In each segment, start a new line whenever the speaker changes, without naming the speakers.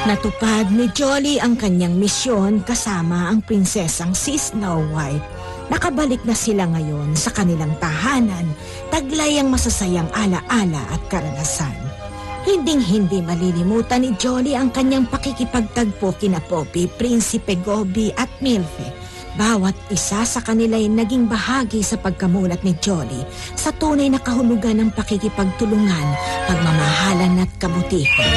Natupad ni Jolly ang kanyang misyon kasama ang prinsesang si Snow White. Nakabalik na sila ngayon sa kanilang tahanan, taglay ang masasayang alaala at karanasan. Hinding-hindi malilimutan ni Jolly ang kanyang pakikipagtagpo kina Poppy, Prinsipe Gobi at Milfe. Bawat isa sa kanila ay naging bahagi sa pagkamulat ni Jolly sa tunay na kahulugan ng pakikipagtulungan, pagmamahalan at kabutihan.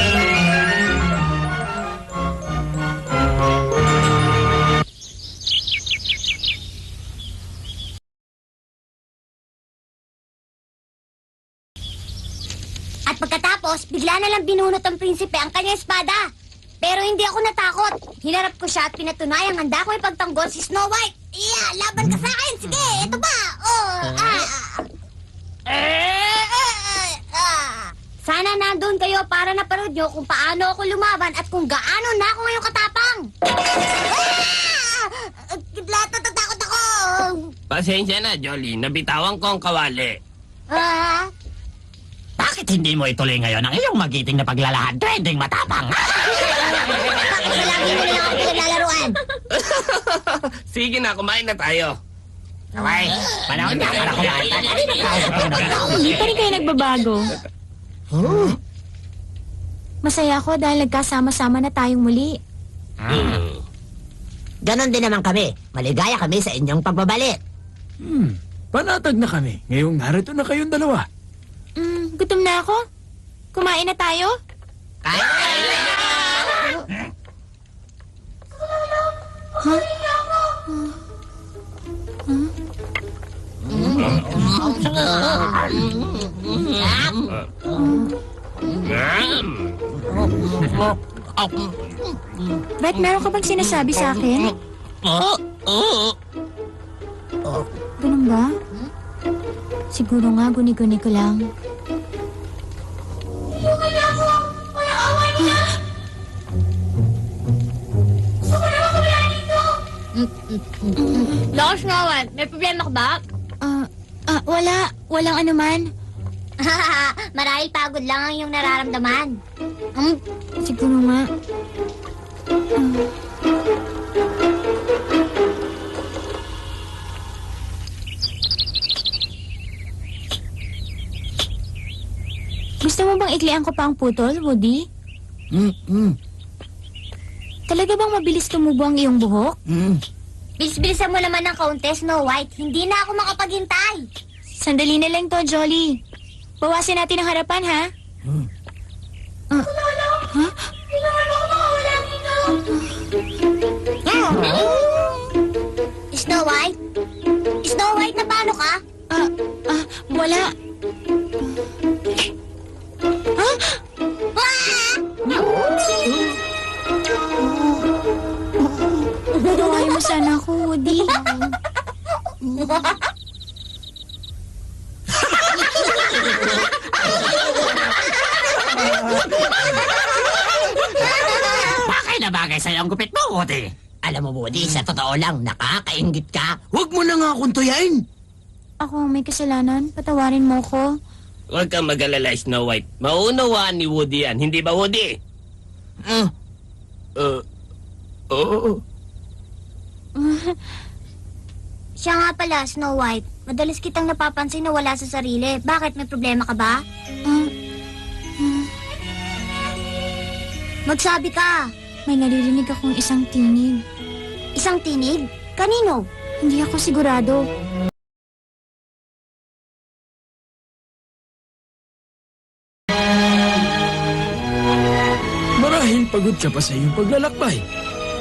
At pagkatapos, bigla na lang binunot ang prinsipe ang kanyang espada. Pero hindi ako natakot. Hinarap ko siya at pinatunayang handa ko ipagtanggol si Snow White. Iya, laban ka sa akin. Sige, ito ba? Sana nandun kayo para naparod nyo kung paano ako lumaban at kung gaano na ako ngayong katapang. Natatakot ako.
Pasensya na, Jolly. Nabitawan ko ang kawali.
Bakit hindi mo ituloy ngayon ang iyong magiting na paglalahad? Trending matapang!
Bakit malagi mo na lang ako pinaglalaruan?
Sige na, kumain na tayo.
Okay, panahon na para kumain.
Hindi pa rin kayo nagbabago. Masaya ako dahil nagkasama-sama na tayong muli.
Ganon din naman kami. Maligaya kami sa inyong pagbabalik.
Panatag na kami. Ngayong narito na kayong dalawa.
Gutom na ako. Kumain na tayo? Ba't meron ka bang sinasabi sa akin? Ganun ba? Siguro nga, guni-guni ko lang.
Lord Snow White, may problema ka ba?
Wala. Walang anuman.
Marahil pagod lang ang iyong nararamdaman.
Siguro nga. Gusto mo bang iklian ko pa ang putol, Woody? Talaga bang mabilis tumubo ang iyong buhok?
Bilis-bilisan mo naman ng kaunti, Snow White. Hindi na ako makapaghintay.
Sandali na lang to, Jolly. Bawasin natin ang harapan, ha?
Snow White? Snow White, na paano ka?
Wala. Tawain mo sana ako, Woody.
Bagay na bagay sa'yo ang gupit mo, Woody. Alam mo, Woody, sa totoo lang, nakakaingit ka.
Huwag mo na nga akong tuyain.
Ako ang may kasalanan. Patawarin mo ko.
Huwag kang mag-alala, Snow White. Maunawaan ni Woody yan. Hindi ba, Woody? Oo.
Siya nga pala, Snow White. Madalas kitang napapansin na wala sa sarili. Bakit? May problema ka ba? Magsabi ka.
May naririnig akong isang tinig.
Isang tinig? Kanino?
Hindi ako sigurado.
Marahil pagod ka pa sa iyong paglalakbay.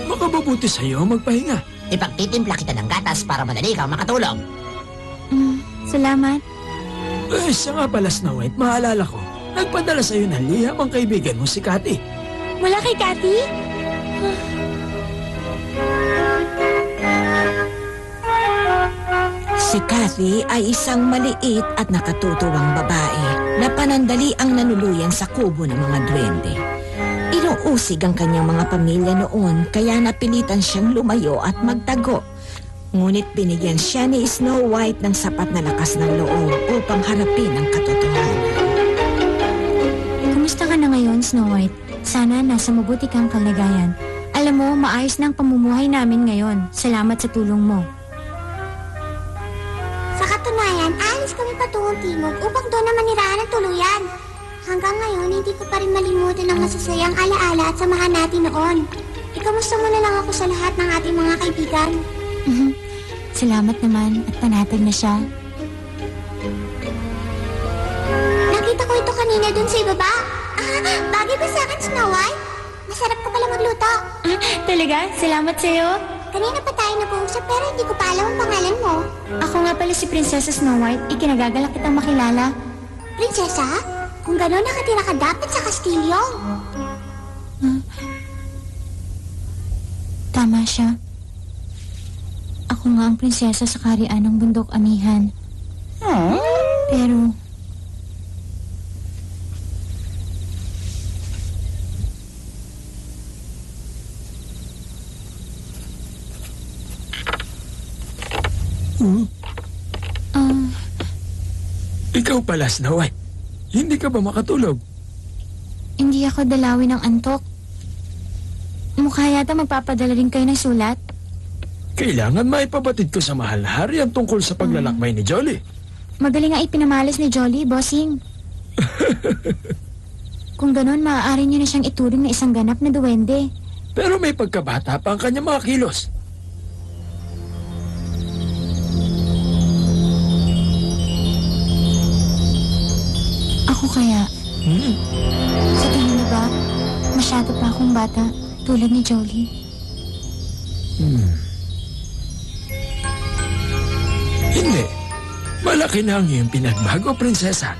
Makababuti sa iyo ang magpahinga.
Ipagtitimpla kita ng gatas para madali kang makatulog.
Salamat.
Siya nga pala, Snow White, maalala ko. Nagpadala sa iyo ng liham ang kaibigan mo si Cathy.
Wala kay Cathy?
Si Cathy ay isang maliit at nakatutuwang babae na panandali ang nanuluyan sa kubo ng mga duwende. Inuusig ang kanyang mga pamilya noon kaya napilitan siyang lumayo at magtago. Ngunit binigyan siya ni Snow White ng sapat na lakas ng loob upang harapin ang katotohanan.
Kumusta ka na ngayon, Snow White? Sana nasa mabuti kang kalagayan. Alam mo, maayos na ang pamumuhay namin ngayon. Salamat sa tulong mo.
Sa katunayan, alis kami patungong timog upang doon naman nirahan ng tuluyan. Hanggang ngayon, hindi ko pa rin malimutan ang masasayang alaala at samahan natin noon. Ikamusta mo na lang ako sa lahat ng ating mga kaibigan.
Salamat naman at panatag na siya.
Nakita ko ito kanina dun sa ibaba. Bagay ba sa akin, Snow White? Masarap ka pala magluto.
Talaga? Salamat sa'yo.
Kanina pa tayo nag-uusap pero hindi ko pa alam ang pangalan mo.
Ako nga pala si Prinsesa Snow White. Ikinagagalak kitang makilala.
Prinsesa? Kung gano'n nakatira ka dapat sa kastilyo.
Tama siya. Ako nga ang prinsesa sa kaharian ng bundok amihan. Pero...
Ikaw pala, Snow White. Hindi ka ba makatulog?
Hindi ako dalawin ng antok. Mukha yata magpapadala rin kayo ng sulat.
Kailangan maipabatid ko sa mahal na hari ang tungkol sa paglalakbay ni Jolly.
Magaling nga ipinamalas ni Jolly, bossing. Kung ganon, maaari niyo na siyang ituring na isang ganap na duwende.
Pero may pagkabata pa ang kanyang mga kilos.
Ako kaya, sa tingin niyo ba, masyado pa akong bata tulad ni Jolly?
Hindi. Malaki na ang iyong pinagbago, prinsesa.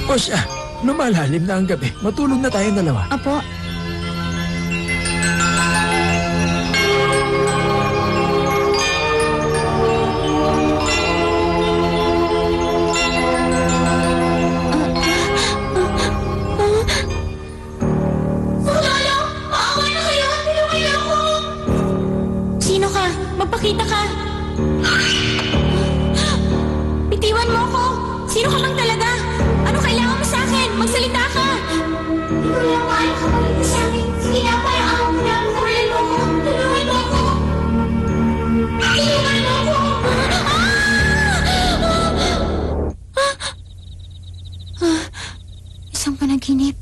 O siya, lumalalim na ang gabi. Matulog na tayong dalawa.
Apo, sino ka? Magpakita ka! Bitiwan mo ako! Sino ka bang talaga? Ano kailangan mo sa akin? Magsalita ka!
Ikaw lang maaari ka magiging sa akin. Sige na, parang ako mo na. Tulungan mo ako. Tulungan mo ako. Tulungan mo ako.
Isang panaginip.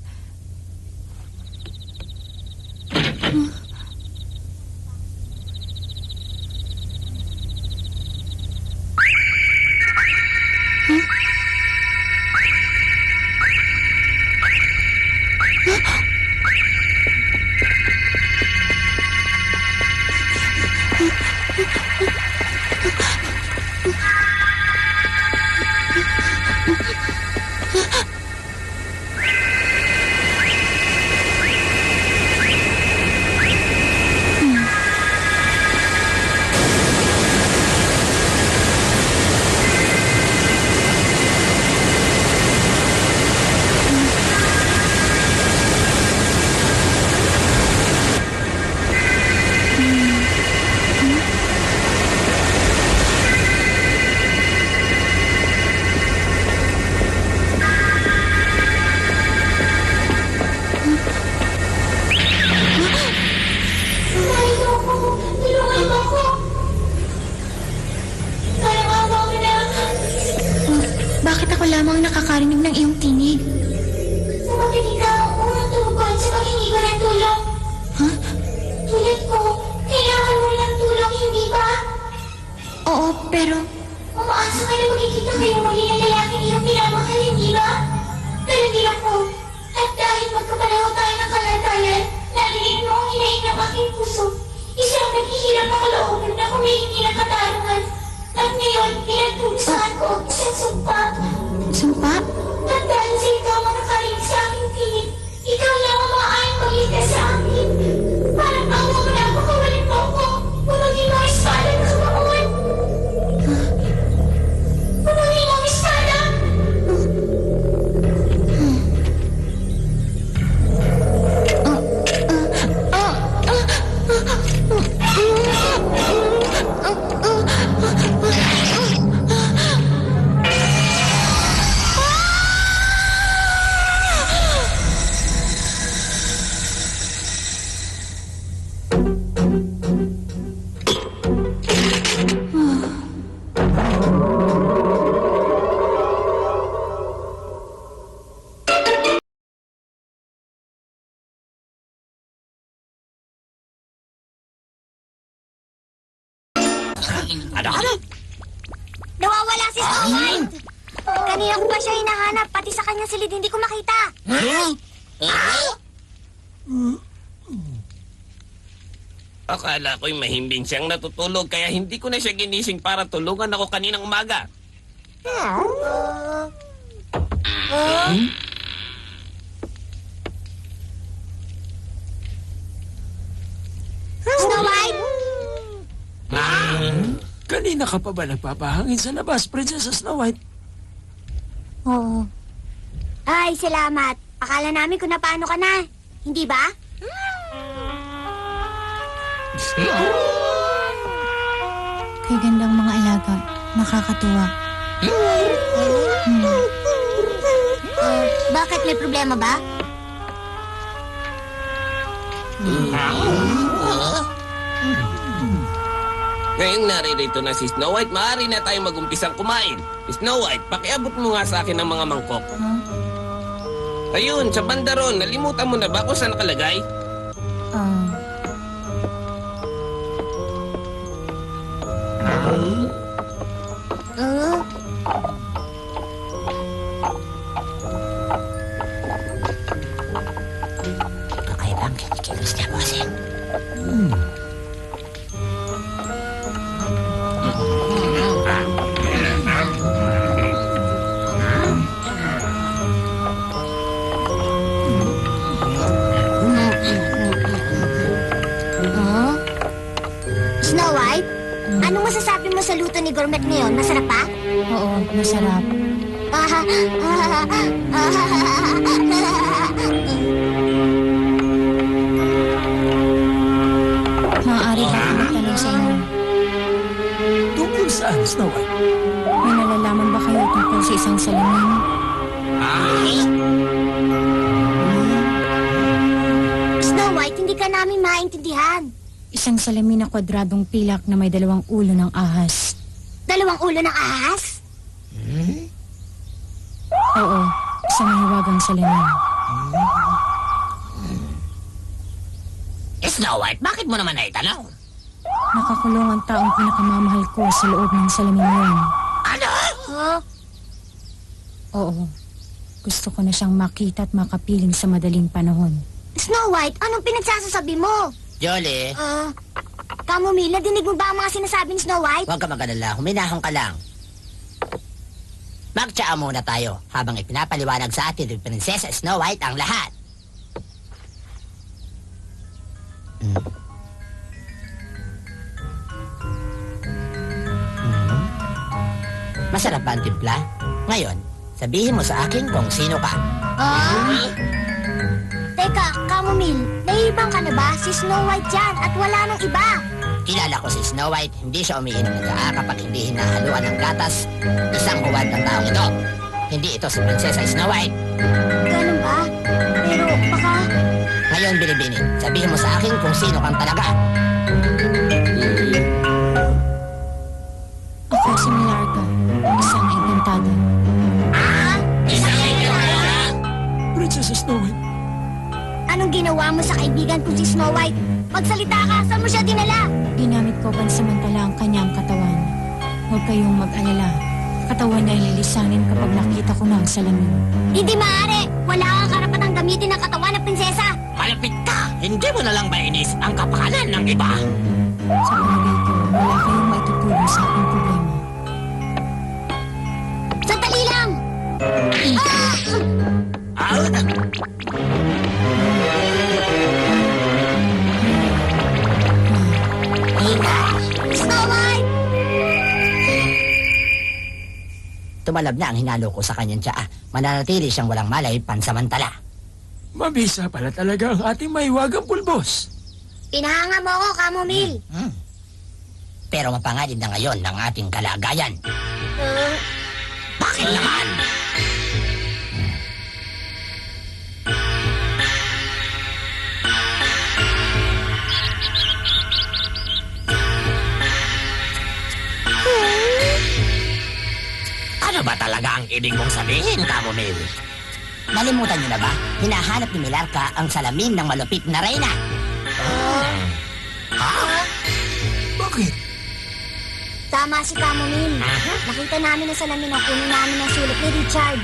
Bakit ako lamang nakakarinig ng iyong tinig?
Bakit ikaw ang unang tungkol sa paghingi ko ng tulong?
Ha?
Tulad ko, kailangan mo ng tulong, hindi ba?
Oo, pero...
Umaasa ka na magkikita kayo muli ng lalaking iyong pinamahal, hindi ba? Pero di ako. At dahil magkapalaho tayo ng kalantalan, narinig mo ang hinaing ng aking puso. Isang naghihirap ang kalooban na humihingi ng katarungan. At ngayon, pinagpupusahan ko ang isang sumpa.
Sumpa?
At dahil sa ikaw ang nakarinig sa aking tinig, ikaw lang ang maaaring magligtas sa akin. Parang awa mo na ako, kawalan mo ako. Pumagin mo ang espada na kamaon. Pumagin mo ang espada!
Ano?
Nawawala si Snow White! Kanina ko pa siya hinahanap, pati sa kanyang silid hindi ko makita.
Akala ko'y mahimbing siyang natutulog kaya hindi ko na siya ginising para tulungan ako kaninang umaga.
Snow White!
Kanina ka pa ba nagpapahangin sa labas, Prinsesa Snow White?
Oo.
Ay, salamat. Akala namin kung napaano ka na. Hindi ba?
Kay gandang mga alaga. Nakakatuwa.
Bakit may problema ba?
Ngayong naririto na si Snow White, maaari na tayong mag-umpisang kumain. Snow White, pakiabot mo nga sa akin ang mga mangkok. Ayun, sa banda ron, nalimutan mo na ba kung saan nakalagay?
Kakaibang kinikilos niya, bossing.
Snow White? Anong masasabi mo sa luto ni Gourmet ngayon? Masarap pa?
Oo, masarap. Maaari ba akong magtanong sa inyo?
Tungkol saan, Snow White?
May nalalaman ba kayo tungkol sa isang salamin?
Snow White, hindi ka namin maintindihan.
Isang salamin na kwadradong pilak na may 2 ulo ng ahas.
2 ulo ng ahas?
Oo, isang mahiwagang salamin.
Snow White, bakit mo naman naitanong?
Nakakulong ang taong pinakamamahal ko sa loob ng salamin yun.
Ano?
Huh?
Oo, gusto ko na siyang makita at makapiling sa madaling panahon.
Snow White, anong pinagsasasabi mo?
Jolly,
Kamomile, nadinig mo ba ang mga sinasabi ni Snow White?
huwag ka mag-alala. Huminahon ka lang. Magtsaa muna tayo habang ipinapaliwanag sa atin ng Prinsesa Snow White ang lahat. Masarap ba ang timpla? Ngayon, sabihin mo sa akin kung sino ka.
Teka, Kamomile, nahihibang ka na ba? Si Snow White yan at wala nang iba.
Kilala ko si Snow White, hindi siya umiinom ng tsaa kapag hindi hinahaluan ng gatas. Isang huwad ng taong ito. Hindi ito si Prinsesa Snow White.
Ganun ba? Pero baka...
Ngayon, Binibini, sabihin mo sa akin kung sino kang talaga.
Ako si Milarca, isang engkantada.
Prinsesa Snow White,
Anong ginawa mo sa kaibigan ko si Snow White? Magsalita ka, saan mo siya dinala?
Ginamit ko pansamantala ang kanyang katawan. Huwag kayong mag-alala. Katawan na ililisanin kapag nakita ko na ang salamin.
Hindi maaari. Wala kang karapatang gamitin ang katawan ng prinsesa.
Malapit ka! Hindi mo na lang ba inis ang kapakanan ng iba?
Sa bagay ko, wala kayong maitutulong sa aking problema.
Sandali lang! Snow White!
Tumalab na ang hinalo ko sa kanyang tsaa. Mananatili siyang walang malay pansamantala.
mabisa pala talaga ang ating mahiwagang pulbos.
Pinahanga mo ako, Kamomile.
Pero mapangalid na ngayon ng ating kalagayan. Bakit naman? Ano ba talaga ang ibig mong sabihin, Kamomile? Nalimutan niyo na ba? Hinahanap ni Milarca ang salamin ng malupit na reyna.
Bakit?
Tama si Camomile. Nakita namin ang salamin ng kunin namin ang sulat ni Richard.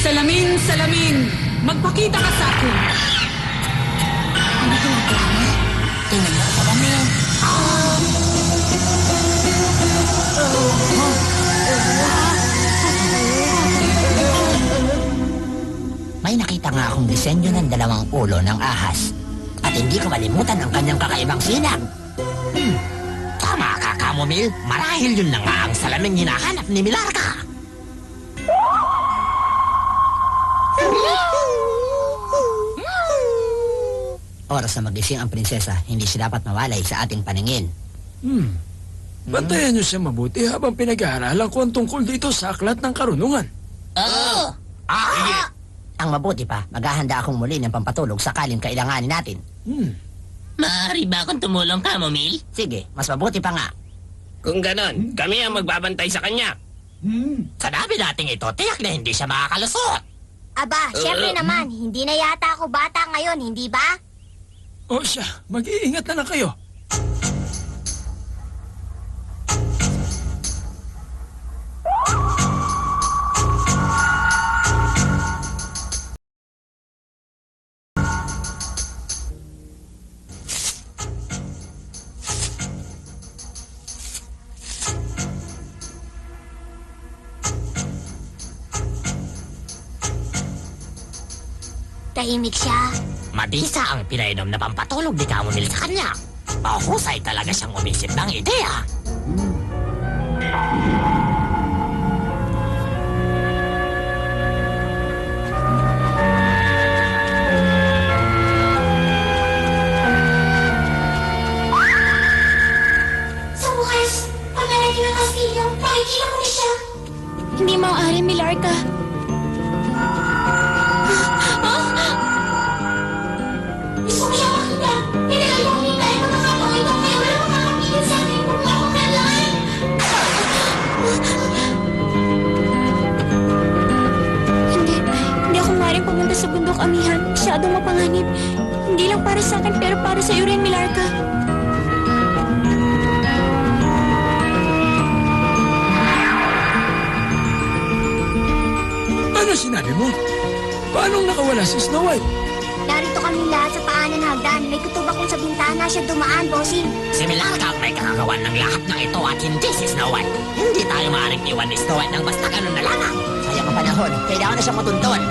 Salamin, salamin! Magpakita ka sa akin!
Ano ginagawa mo? Tingnan mo sa salamin. May nakita nga akong disenyo ng dalawang ulo ng ahas. At hindi ko malimutan ang kanyang kakaibang sinag. Tama ka, Camomile. Marahil yun na nga ang salaming hinahanap ni Milarca. Oras na magising ang prinsesa, hindi siya dapat mawalay sa ating paningin.
Bantayan niyo siya mabuti habang pinag-aaralan ko ang tungkol dito sa aklat ng karunungan.
Ang mabuti pa, maghahanda akong muli ng pampatulog sakaling kailanganin natin.
Maaari ba akong tumulong, Camomile?
Sige, mas mabuti pa nga.
Kung ganon, kami ang magbabantay sa kanya.
Sa dami nating ito, tiyak na hindi siya makakalusot.
Aba, syempre naman, hindi na yata ako bata ngayon, hindi ba?
O siya, mag-iingat na lang kayo.
Tahimik siya.
Mabisa ang pinainom na pampatulog ni Camomile sa kanya. Mahusay talaga siyang umisip ng ideya.
Sa bukas, pag nalagyan ng kastilyo, makikita mo na siya.
Hindi maaari, Milarca.
Gusto ko siya makita. Pinagalimutin tayo ng mga pangito kaya wala makakapigil sa akin kung ako kailangan.
Hindi ako maaaring pumunta sa bundok, amihan. Masyadong mapanganib. Hindi lang para sa akin, pero para sa iyo rin, Milarca.
Ano sinabi mo? Paano nakawala si Snow White?
Narito kami lahat sa paanan ng hagdan. May kutuba kong sa bintana siya dumaan, bossing.
Si Milarca ang may kakagawan ng lahat ng ito at hindi si Snow White. Hindi tayo maaaring iwan ni Snow White ng basta ganun na lamang. Sayang ang panahon, kailangan na siyang matuntun.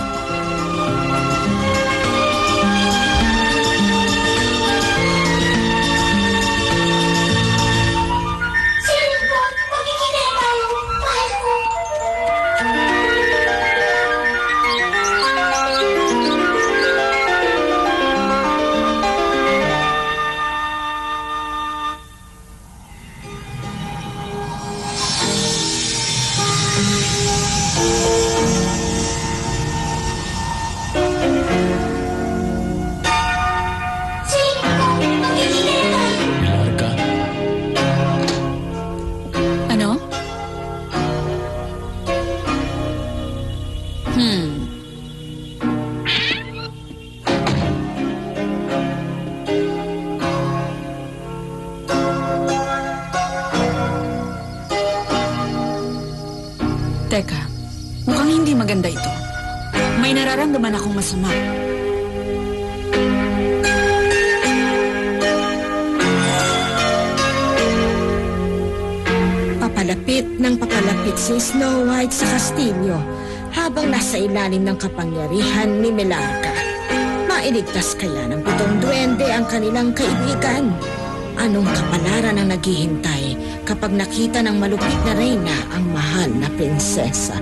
Sino po? Magkikita tayo. Mahal ko. Sino po? Magkikita tayo.
Milarca.
Ano? Teka, mukhang hindi maganda ito. May nararamdaman akong masama.
Papalapit ng papalapit si Snow White sa kastilyo habang nasa ilalim ng kapangyarihan ni Milarca. Mailigtas kaya ng 7 duwende ang kanilang kaibigan? Anong kapalaran ang naghihintay kapag nakita ng malupit na reyna ang mahal na prinsesa?